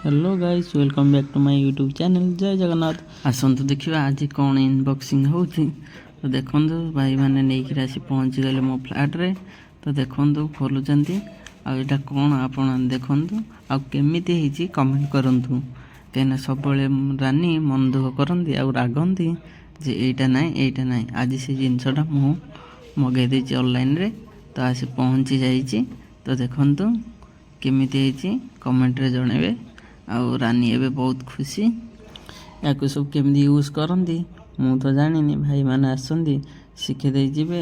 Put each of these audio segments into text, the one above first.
Hello guys, welcome back to my YouTube channel जय जगन्नाथ। आसतु देखा आज कौन इनबॉक्सिंग होती तो देखु भाई मैंने नहीं आसी पहुँची गले मो फ्लैट रे। तो देखु खोलुंट आटा कौन आप देखु आमती कमेंट करूँ कहीं सब रानी मन दुख करती आ रागती जे एटा ना आज से जिनसटा मु मगेदे ऑनलाइन रे। तो आसी पहुँची जाइए। तो देखु केमिति कमेंट रे जनइबे। आउ रानी एबे बहुत खुशी या सब केमती यूज करती मु तो जानी भाई मैंने आसती शिखे जीवे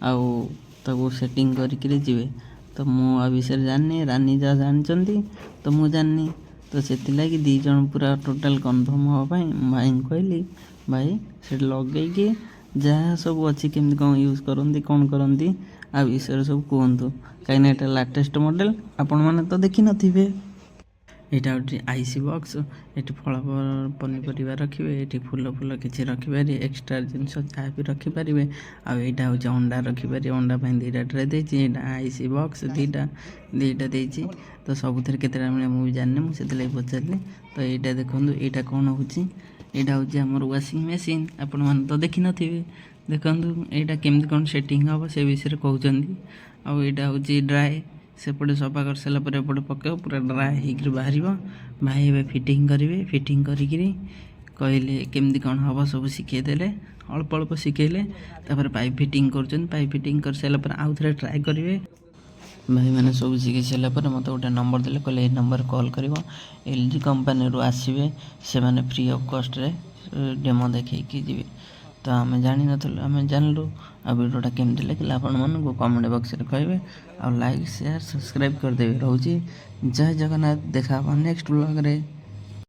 आउ सेटिंग करके जीवे। तो मु आ विषय जानी रानी जहाँ जानते तो मु जानी। तो से दी जन पूरा टोटाल कन्फर्म हाँपाई भाई कहली भाई से लगे जहाँ सब अच्छी केमती कौन यूज करती कौन करती आ विषय सब कहतु कहीं लाटेस्ट मॉडल आपण मैंने तो देखी नथिबे। यहाँ गोटे आईसी बॉक्स ये फल पनीपरिया रखिए ये फूल फूल किसी रखिपारे एक्सट्रा जिनस जहाँ भी रखिपारे। आईटा हूँ अंडा रखिपारे अंडा दीटा ट्रे देती आईसी बॉक्स दीटा देती। तो सबुथ के मुझे जानी मुझे पचारि। तो यहाँ देखो यहाँ कौन हो यहाँ हूँ आमर वाशिंग मेसीन आपण मैंने तो देखी नी देखु यहाँ केमती कौन सेटिंग हम से विषय कहते। आईटा हूँ ड्राए सेपटे सफा कर सारा पर एपटे पकेब पूरा ड्राए होकर बाहर भाई ए फिटिंग करेंगे फिटिंग करिकी कहले केमती कौन हम सब शिखेदेले अल्प अल्प शिखेले तापर पाइप फिटिंग कर पाइप फिटिंग कर सारापर आउ थे ट्राए करेंगे। भाई मैंने सब शिखी सारापर मत गोटे नंबर देले कहले नंबर कॉल कर एलजी कंपनी रू आसवे से मैंने फ्री ऑफ कॉस्ट रे डेमो देखी जी। तो आम जानी आम जानलु आ वीडियोटा केमती लगे आपण मानू कमेंट बॉक्स रे कहे आ लाइक शेयर सब्सक्राइब करदेवे। रोची जय जगन्नाथ देखा नेक्स्ट ब्लॉग रे।